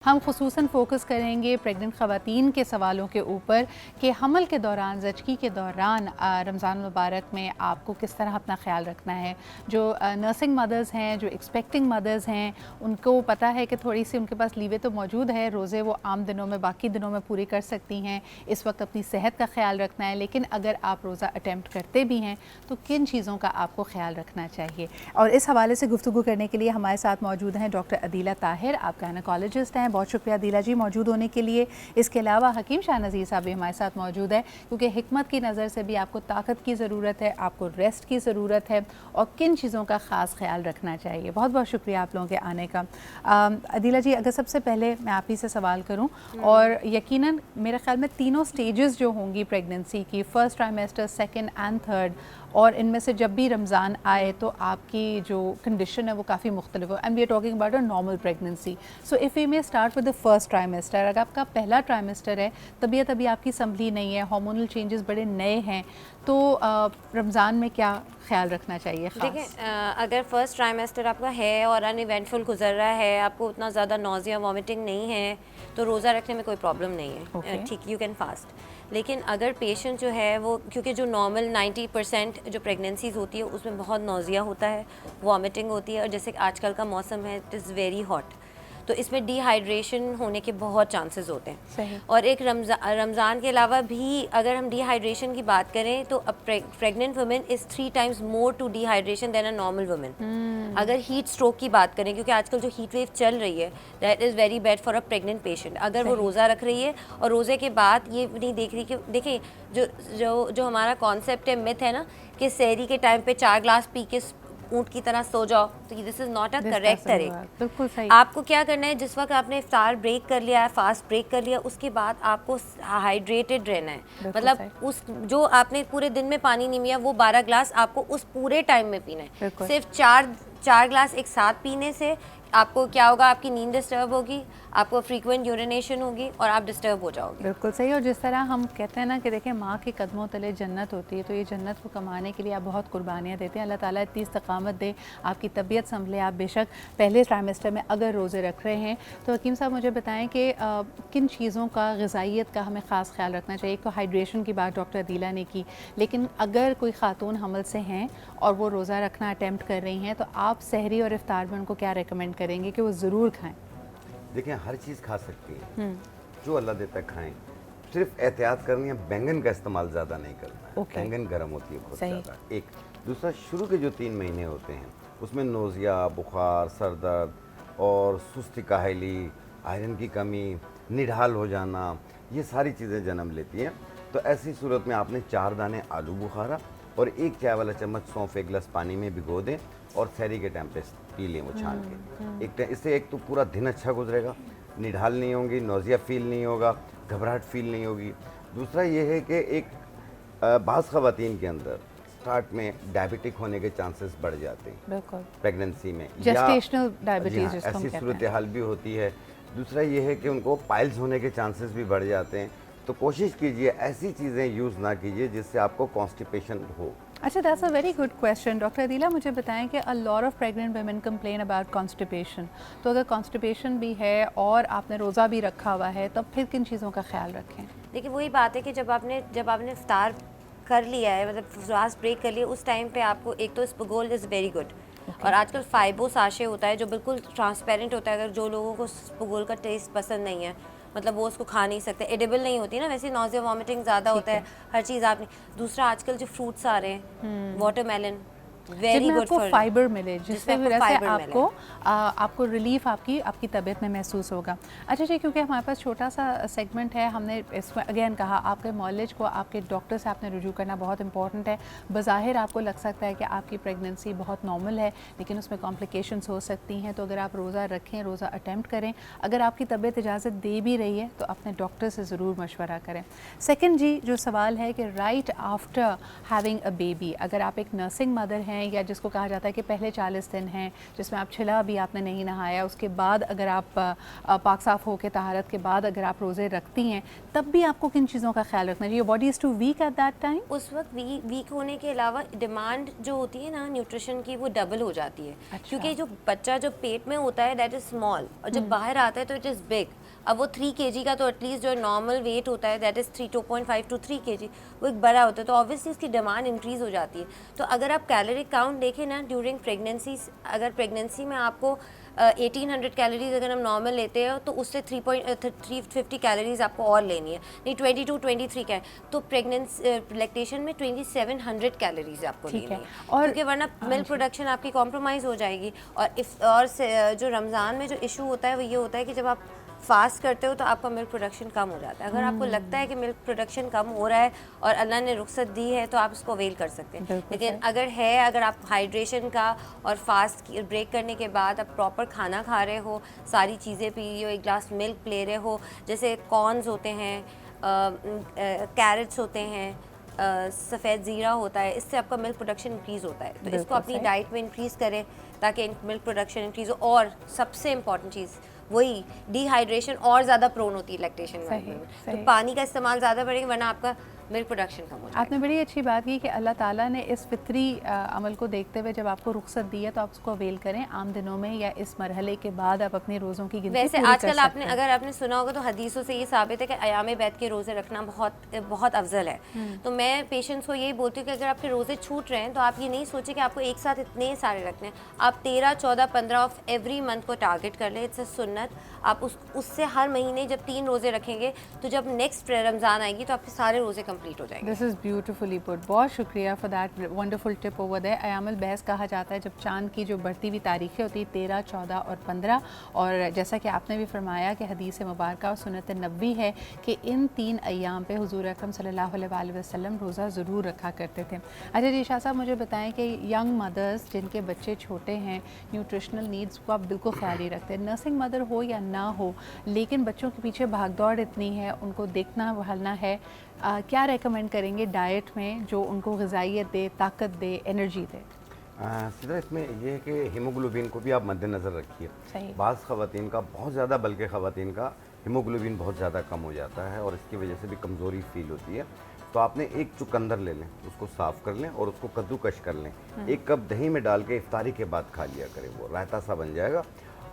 हम खुसूसन फ़ोकस करेंगे प्रेग्नेंट ख़वातीन के सवालों के ऊपर कि हमल के दौरान ज़चगी के दौरान रमज़ान मुबारक में आपको किस तरह अपना ख्याल रखना है। जो नर्सिंग मदर्स हैं, जो एक्सपेक्टिंग मदर्स हैं, उनको पता है कि थोड़ी सी उनके पास लीवे तो मौजूद है, रोज़े वो आम दिनों में बाकी दिनों में पूरी कर सकती हैं। इस वक्त अपनी सेहत का ख्याल रखना है, लेकिन अगर आप रोज़ा अटैम्प्ट करते भी हैं तो किन चीज़ों का आपको ख्याल रखना चाहिए। और इस हवाले से गुफ्तगू करने के लिए हमारे साथ मौजूद हैं डॉक्टर अदीला ताहिर, आप गायनेकोलॉजिस्ट हैं। बहुत शुक्रिया अदीला जी मौजूद होने के लिए। इसके अलावा हकीम शाह नज़ीर साहब भी हमारे साथ मौजूद है, क्योंकि हिकमत की नज़र से भी आपको ताकत की ज़रूरत है, आपको रेस्ट की ज़रूरत है और किन चीज़ों का ख़ास ख्याल रखना चाहिए। बहुत बहुत शुक्रिया आप लोगों के आने का। अदीला जी, अगर सबसे पहले मैं आप ही से सवाल करूं, और यकीनन मेरे ख्याल में तीनों स्टेजेस जो होंगी प्रेगनेंसी की, first trimester, second and third, और इनमें से जब भी रमज़ान आए तो आपकी जो कंडीशन है वो काफ़ी मुख्तलिफ है, and we are talking about a normal pregnancy. So if we may start with the first trimester, अगर आपका पहला ट्राइमेस्टर है, तबीयत अभी आपकी संभली नहीं है, हार्मोनल चेंजेस बड़े नए हैं, तो रमज़ान में क्या ख्याल रखना चाहिए? देखिए, अगर फर्स्ट ट्राइमेस्टर आपका है और अनइवेंटफुल गुजर रहा है, आपको उतना ज़्यादा नोज़िया वॉमिटिंग नहीं है, तो रोज़ा रखने में कोई प्रॉब्लम नहीं है, ठीक, यू कैन फास्ट। लेकिन अगर पेशेंट जो है वो, क्योंकि जो नॉर्मल 90% जो प्रेगनेंसीज होती है उसमें बहुत नोज़िया होता है, वॉमिटिंग होती है, और जैसे आजकल का मौसम है, इट इज़ वेरी हॉट, तो इसमें डिहाइड्रेशन होने के बहुत चांसेस होते हैं। सही। और एक रमज़ान के अलावा भी अगर हम डिहाइड्रेशन की बात करें तो a pregnant women is 3 times more to dehydration than a normal women. अगर हीट स्ट्रोक की बात करें, क्योंकि आजकल जो हीट वेव चल रही है, that is very bad for a pregnant patient. अगर वो रोज़ा रख रही है और रोज़े के बाद ये नहीं देख रही कि, देखिए, जो जो जो हमारा कॉन्सेप्ट है, मिथ है ना, कि सहरी के टाइम पे 4 ग्लास पी के ऊँट की तरह सो जाओ, तो this is not a correct तरीका। बिल्कुल सही। आपको क्या करना है, जिस वक्त आपने इफ्तार ब्रेक कर लिया है, फास्ट ब्रेक कर लिया, उसके बाद आपको हाइड्रेटेड रहना है। मतलब उस जो आपने पूरे दिन में पानी नहीं पिया, वो 12 ग्लास आपको उस पूरे टाइम में पीना है। सिर्फ चार ग्लास एक साथ पीने से आपको क्या होगा, आपकी नींद डिस्टर्ब होगी, आपको फ्रीक्वेंट यूरिनेशन होगी और आप डिस्टर्ब हो जाओगे। बिल्कुल सही। और जिस तरह हम कहते हैं ना कि देखें, माँ के कदमों तले जन्नत होती है, तो ये जन्नत को कमाने के लिए आप बहुत कुर्बानियाँ देते हैं। अल्लाह ताला इतनी इस्तकामत दे, आपकी तबीयत संभले। आप बेशक पहले ट्राइमेस्टर में अगर रोज़े रख रहे हैं, तो हकीम साहब मुझे बताएं कि किन चीज़ों का, ग़िज़ाइयत का हमें ख़ास ख्याल रखना चाहिए। एक तो हाइड्रेशन की बात डॉक्टर अदीला ने की, लेकिन अगर कोई ख़ातून हमल से हैं और वो रोज़ा रखना अटैम्प्ट कर रही हैं, तो आप सहरी और इफ्तार में उनको क्या रिकमेंड करेंगे कि वो ज़रूर खाएँ? देखिए, हर चीज़ खा सकती है, जो अल्लाह देता है खाएं। सिर्फ एहतियात करनी है, बैंगन का इस्तेमाल ज़्यादा नहीं करना है। बैंगन गर्म होती है बहुत ज़्यादा। एक दूसरा, शुरू के जो 3 महीने होते हैं उसमें नोज़िया, बुखार, सर दर्द और सुस्ती काहली, आयरन की कमी, निढाल हो जाना, ये सारी चीज़ें जन्म लेती हैं। तो ऐसी सूरत में आपने 4 दाने आलू बुखारा और 1 चाय वाला चम्मच सौंफ 1 गिलास पानी में भिगो दें और सहरी के टाइम पे पी लें वो छान के। इससे एक तो पूरा दिन अच्छा गुजरेगा, निढाल नहीं होंगी, नोज़िया फील नहीं होगा, घबराहट फील नहीं होगी। दूसरा ये है कि एक बाज़ ख़वातीन के अंदर स्टार्ट में डायबिटिक होने के चांसेस बढ़ जाते हैं प्रेगनेंसी में, जेस्टेशनल डायबिटीज, ऐसी सूरत हाल भी होती है। दूसरा ये है कि उनको पाइल्स होने के चांसेस भी बढ़ जाते हैं। तो कोशिश कीजिए ऐसी चीज़ें यूज़ ना कीजिए जिससे आपको कॉन्स्टिपेशन हो। अच्छा, that's a very good question. Doctor Adeela, मुझे बताएं कि a lot of pregnant women complain about constipation, तो अगर कॉन्स्टिपेशन भी है और आपने रोज़ा भी रखा हुआ है, तब फिर किन चीज़ों का ख्याल रखें? देखिए, वही बात है कि जब आपने इफ्तार कर लिया है, मतलब फास्ट ब्रेक कर लिया, उस टाइम पे आपको एक तो स्पगोल इज़ वेरी गुड, और आजकल फाइबो साशे होता है जो बिल्कुल ट्रांसपेरेंट होता है। अगर जो लोगों को स्पगोल का टेस्ट पसंद नहीं है, मतलब वो उसको खा नहीं सकते, एडिबल नहीं होती ना, वैसे नॉज़िया वॉमिटिंग ज़्यादा होता है, हर चीज़ आपने। दूसरा, आजकल जो फ्रूट्स आ रहे हैं, watermelon, very good for, fibre मिले, जिससे वजह से आपको आपको रिलीफ आपकी तबीयत में महसूस होगा। अच्छा जी, क्योंकि हमारे पास छोटा सा सेगमेंट है, हमने इसमें अगेन कहा आपके मॉलेज को आपके डॉक्टर से आपने रुजू करना बहुत इंपॉर्टेंट है। बज़ाहिर आपको लग सकता है कि आपकी प्रेगनेंसी बहुत नॉर्मल है, लेकिन उसमें कॉम्प्लिकेशंस हो सकती हैं। तो अगर आप रोज़ा रखें, रोज़ा अटैम्प्ट करें, अगर आपकी तबीयत इजाज़त दे भी रही है तो अपने डॉक्टर से ज़रूर मशवरा करें। सेकेंड जी, जो सवाल है कि right after having a baby, अगर आप एक नर्सिंग मदर हैं हैं या जिसको कहा जाता है कि पहले 40 दिन हैं जिसमें आप छिला भी आपने नहीं नहाया, उसके बाद अगर आप पाक साफ़ हो के तहारत के बाद अगर आप रोज़े रखती हैं तब भी आपको किन चीज़ों का ख्याल रखना चाहिए? Body is too weak at that time? उस वक्त वीक होने के अलावा डिमांड जो होती है ना न्यूट्रिशन की, वो डबल हो जाती है। अच्छा। क्योंकि जो बच्चा जो पेट में होता है दैट इज़ स्मॉल, और जब बाहर आता है तो इट इज़ बिग। अब वो 3 kg का तो एटलीस्ट जो नॉर्मल वेट होता है दैट इज़ 2.5 to 3 kg, वो एक बड़ा होता है, तो ऑब्वियसली इसकी डिमांड इंक्रीज़ हो जाती है। तो अगर आप कैलोरी काउंट देखें ना ड्यूरिंग प्रेगनेंसी, अगर प्रेगनेंसी में आपको 1800 कैलोरीज अगर हम नॉर्मल लेते हैं तो उससे 350 कैलोरीज आपको और लेनी है, नहीं 22-23 का है, तो प्रेगनेंसी लैक्टेशन में 2700 कैलोरीज आपको लेनी है, और क्योंकि वरना मिल्क प्रोडक्शन आपकी कॉम्प्रोमाइज़ हो जाएगी। और जो रमज़ान में जो इशू होता है वो ये होता है कि जब आप फास्ट करते हो तो आपका मिल्क प्रोडक्शन कम हो जाता है। अगर आपको लगता है कि मिल्क प्रोडक्शन कम हो रहा है और अल्लाह ने रुख्सत दी है तो आप इसको अवेल कर सकते हैं। लेकिन अगर आप हाइड्रेशन का और फास्ट ब्रेक करने के बाद आप प्रॉपर खाना खा रहे हो, सारी चीज़ें पी रही हो, एक ग्लास मिल्क ले रहे हो, जैसे कॉर्न्स होते हैं, कैरेट्स होते हैं, सफ़ेद ज़ीरा होता है, इससे आपका मिल्क प्रोडक्शन इंक्रीज़ होता है। तो इसको अपनी डाइट में इंक्रीज़ करें ताकि मिल्क प्रोडक्शन इंक्रीज़ हो। और सबसे इम्पॉर्टेंट चीज़ वही, डिहाइड्रेशन और ज़्यादा प्रोन होती है लैक्टेशन में, तो पानी का इस्तेमाल ज़्यादा बढ़ेगा वरना आपका मिल्क प्रोडक्शन कम हो जाएगा। आपने बड़ी अच्छी बात की कि अल्लाह ताला ने इस फितरी अमल को देखते हुए जब आपको रुख्सत दी है तो आप उसको अवेल करें आम दिनों में या इस मरहले के बाद आप अपने रोज़ों की गिनती वैसे पूरी आजकल कर सकते हैं। अगर आपने सुना होगा तो हदीसों से ये साबित है कि अयाम बैत के रोज़े रखना बहुत अफजल है। तो मैं पेशेंट्स को यही बोलती हूँ कि अगर आपके रोज़े छूट रहे हैं तो आप ये नहीं सोचें कि आपको एक साथ इतने सारे रखने हैं। आप 13, 14, 15 ऑफ एवरी मंथ को टारगेट कर लें, इट्स अ सुन्नत। आप उससे हर महीने जब 3 रोज़े रखेंगे तो जब नेक्स्ट रमज़ान आएगी तो आपके सारे रोज़े कंप्लीट हो जाएंगे। दिस इज़ ब्यूटीफुली पुट, बहुत शुक्रिया for that wonderful tip over there. अयामुल बहस कहा जाता है जब चांद की जो बढ़ती हुई तारीखें होती हैं 13, 14 और 15, और जैसा कि आपने भी फरमाया कि हदीस मुबारक और सुन्नत नबी है कि इन 3 अय्याम पे हुजूर अकरम सल्लल्लाहु अलैहि वसल्लम रोज़ा ज़रूर रखा करते थे। अच्छा जी, शाह साहब मुझे बताएं कि यंग मदर्स जिनके बच्चे छोटे हैं, न्यूट्रिशनल नीड्स को आप बिल्कुल ख्याल ही रखते हैं, नर्सिंग मदर हो या ना हो, लेकिन बच्चों के पीछे भागदौड़ इतनी है, उनको देखना वहलना है, क्या रेकमेंड करेंगे डाइट में जो उनको ग़िज़ाइयत दे, ताकत दे, एनर्जी दे? सीधा इसमें यह है कि हीमोग्लोबिन को भी आप मद्देनज़र रखिए। बाज़ ख़वातीन का, बहुत ज़्यादा बल्कि ख़वातीन का हीमोग्लोबिन बहुत ज़्यादा कम हो जाता है और इसकी वजह से भी कमज़ोरी फील होती है। तो आपने एक चुकंदर ले लें, उसको साफ़ कर लें और उसको कद्दूकश कर लें, 1 कप दही में डाल के इफ्तारी के बाद खा लिया करें, वो रायता सा बन जाएगा।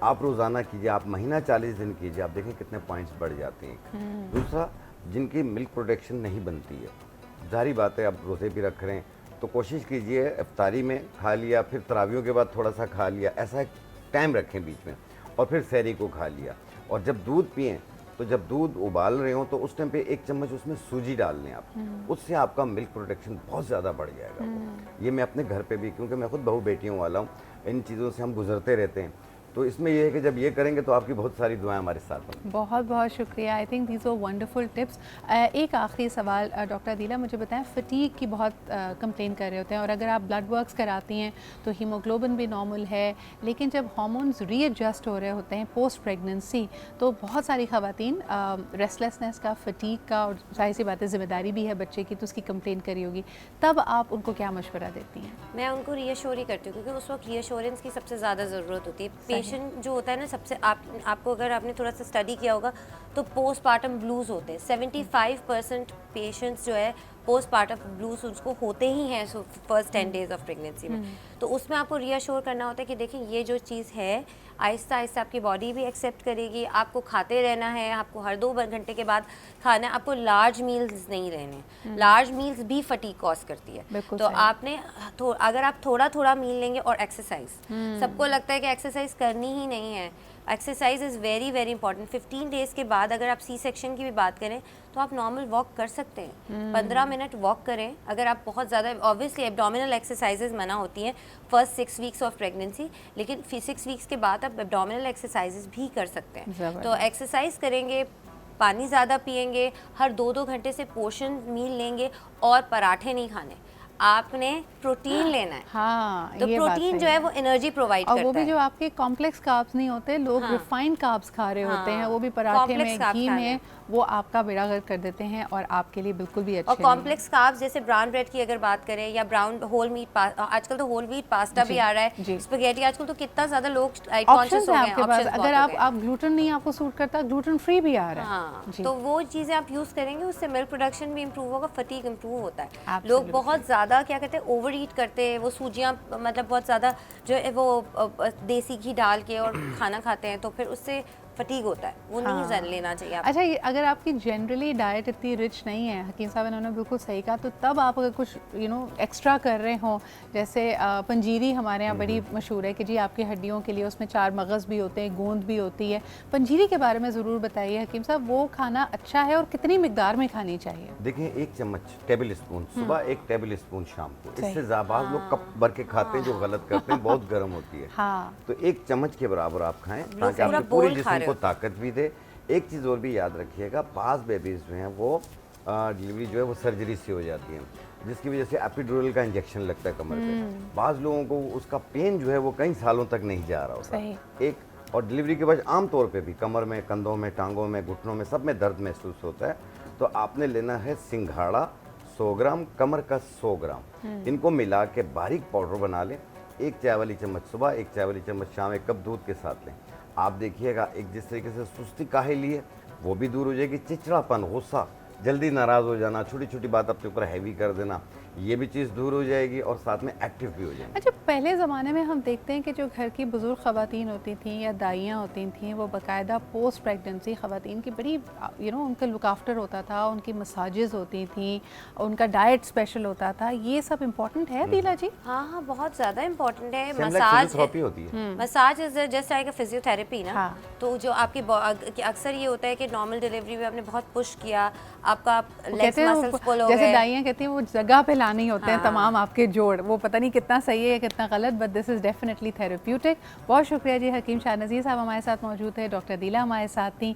आप रोज़ाना कीजिए, आप महीना 40 दिन कीजिए, आप देखें कितने पॉइंट्स बढ़ जाते हैं। दूसरा, जिनकी मिल्क प्रोडक्शन नहीं बनती है, जारी बात है आप रोज़े भी रख रहे हैं तो कोशिश कीजिए इफ्तारी में खा लिया, फिर तरावियों के बाद थोड़ा सा खा लिया, ऐसा एक टाइम रखें बीच में, और फिर सहरी को खा लिया। और जब दूध पिएं तो जब दूध उबाल रहे हो तो उस टाइम पे 1 चम्मच उसमें सूजी डाल लें आप, उससे आपका मिल्क प्रोडक्शन बहुत ज़्यादा बढ़ जाएगा। ये मैं अपने घर पे भी, क्योंकि मैं खुद बहू बेटियों वाला हूँ, इन चीज़ों से हम गुजरते रहते हैं, तो इसमें यह है कि जब ये करेंगे तो आपकी बहुत सारी दुआएं हमारे साथ होंगी। बहुत बहुत शुक्रिया, I think these are wonderful tips. एक आखिरी सवाल डॉक्टर अदीला, मुझे बताएं, फटीग की बहुत कंप्लेन कर रहे होते हैं और अगर आप ब्लड वर्क्स कराती हैं तो हीमोग्लोबिन भी नॉर्मल है, लेकिन जब हार्मोन्स रीएडजस्ट हो रहे होते हैं पोस्ट प्रेगनेंसी तो बहुत सारी ख़वातीन रेस्टलेसनेस का, फटीग का, और जाहिर सी बात है ज़िम्मेदारी भी है बच्चे की तो उसकी कंप्लेन करी होगी, तब आप उनको क्या मशवरा देती हैं? मैं उनको रीअश्योर ही करती हूँ क्योंकि उस वक्त रीअश्योरेंस की सबसे ज़्यादा ज़रूरत होती है। पेशेंट जो होता है ना, सबसे आपको अगर आपने थोड़ा सा स्टडी किया होगा तो पोस्टपार्टम ब्लूज़ होते हैं। 75% पेशेंट्स जो है पोस्टपार्टम ब्लूज़ उसको होते ही हैं फर्स्ट 10 डेज़ ऑफ प्रेगनेंसी में। तो उसमें आपको रीअश्योर करना होता है कि देखिए ये जो चीज़ है आहिस्ता आहिस्ता आपकी बॉडी भी एक्सेप्ट करेगी, आपको खाते रहना है, आपको हर 2 घंटे के बाद खाना है, आपको लार्ज मील्स नहीं रहने। लार्ज मील्स भी फटीग कॉज करती है, तो आपने अगर आप थोड़ा थोड़ा मील लेंगे और एक्सरसाइज, सबको लगता है कि एक्सरसाइज करनी ही नहीं है, exercise is very very important. 15 days के बाद अगर आप सी सेक्शन की भी बात करें तो आप नॉर्मल वॉक कर सकते हैं, 15 मिनट वॉक करें। अगर आप बहुत ज़्यादा, ऑब्वियसली एब्डोमिनल एक्सरसाइजेज मना होती हैं फर्स्ट 6 वीक्स ऑफ प्रेगनेंसी, लेकिन 6 वीक्स के बाद आप एब्डोमिनल एक्सरसाइजेज भी कर सकते हैं। तो एक्सरसाइज करेंगे, पानी ज़्यादा पिएंगे, हर 2-2 घंटे से पोर्शन मील लेंगे और पराठे नहीं खाने। आपने प्रोटीन लेना है। हाँ, तो ये बात प्रोटीन सही जो है वो एनर्जी प्रोवाइड और करता है। वो भी जो आपके कॉम्प्लेक्स कार्ब्स नहीं होते, लोग हाँ। रिफाइंड कार्ब्स खा रहे होते हैं, हाँ, वो भी पराठे complex में, carbs घी खा रहे में, हैं। वो आपका बेड़ा गर्क कर देते हैं और आपके लिए बिल्कुल भी अच्छे और नहीं कॉम्प्लेक्स कार्ब्स जैसे ब्राउन ब्रेड की अगर बात करें या ब्राउन होल मीट, आजकल तो होल मीट पास्ता भी आ रहा जी। है, स्पेगेटी, आजकल तो कितना ज्यादा लोग ऑप्शंस कॉन्शियस हो हैं गए हैं, आपके पास। options अगर बहुत हो गए हैं। आप ग्लूटेन नहीं आपको सूट करता, ग्लूटेन फ्री भी आ रहा है। हाँ, जी। तो वो चीज़ें आप यूज़ करेंगे, उससे मिल्क प्रोडक्शन भी इम्प्रूव होगा, फटीग इम्प्रूव होता है। Absolutely. लोग बहुत ज़्यादा क्या कहते हैं, ओवर ईट करते हैं, वो सूजियाँ मतलब बहुत ज़्यादा जो है वो देसी घी डाल के और खाना खाते हैं, तो फिर उससे फटीग होता है, वो नहीं हाँ। लेना चाहिए आपको। अच्छा, ये अगर आपकी जनरली डाइट इतनी रिच नहीं है, हकीम साहब इन्होंने बिल्कुल सही कहा, तो तब आप अगर कुछ एक्स्ट्रा कर रहे हो, जैसे पंजीरी हमारे यहाँ बड़ी मशहूर है कि जी आपकी हड्डियों के लिए उसमें 4 मगज़ भी होते हैं, गोंद भी होती है। पंजीरी के बारे में ज़रूर बताइए हकीम साहब, वो खाना अच्छा है और कितनी मिकदार में खानी चाहिए? देखिए, 1 चम्मच टेबल स्पून सुबह, 1 टेबल स्पून शाम को। सही। इससे ज़्यादा लोग कप भर के खाते हैं, जो गलत करते हैं, बहुत गर्म होती है। हाँ। तो 1 चम्मच के बराबर आप खाएं, ताकि पूरा आपके पूरे bowl खा जिस्म रहे को हो। ताकत भी दे। एक चीज़ और भी याद रखिएगा, बाज़ बेबीज़ जो हैं वो डिलीवरी जो है वो सर्जरी से हो जाती है, जिसकी वजह से एपिड्यूरल का इंजेक्शन लगता है कमर पे। बाज़ लोगों को उसका पेन जो है वो कई सालों तक नहीं जा रहा होता। सही। एक और डिलीवरी के बाद आम तौर पे भी कमर में, कंधों में, टांगों में, घुटनों में, सब में दर्द महसूस होता है। तो आपने लेना है सिंघाड़ा 100 ग्राम, कमर का 100 ग्राम, इनको मिला के बारीक पाउडर बना लें। 1 चाय वाली चम्मच सुबह, 1 चाय वाली चम्मच शाम, 1 कप दूध के साथ लें। आप देखिएगा, एक जिस तरीके से सुस्ती काहिली है वो भी दूर हो जाएगी, चिड़चिड़ापन, गुस्सा, जल्दी नाराज़ हो जाना, छोटी छोटी बात अपने ऊपर हैवी कर देना, ये भी चीज़ दूर हो जाएगी और साथ में एक्टिव भी हो जाएगी। अच्छा, पहले ज़माने में हम देखते हैं कि जो घर की बुज़ुर्ग ख़वातीन होती थीं या दाइयाँ होती थीं, वो बाकायदा पोस्ट प्रेगनेंसी ख़वातीन की बड़ी उनका लुक आफ्टर होता था, उनकी मसाजेस होती थी, उनका डाइट स्पेशल होता था। ये सब इम्पोर्टेंट है दिला जी? हाँ, बहुत ज़्यादा इम्पोर्टेंट है। Same like मसाज physiotherapy होती है। Massage is just like a physiotherapy ना। हाँ। तो जो आपकी अक्सर ये होता है कि नॉर्मल डिलीवरी में आपने बहुत पुश किया, आपका लेग्स कहते हैं मसल्स पुल हो जैसे गए। दाइयाँ कहती हैं वो जगह पे लानी होते हैं हाँ। तमाम आपके जोड़, वो पता नहीं कितना सही है कितना गलत, but this is definitely therapeutic. बहुत शुक्रिया जी, हकीम शाहनज़ीर साहब हमारे साथ मौजूद है, डॉक्टर दिला हमारे साथ थी।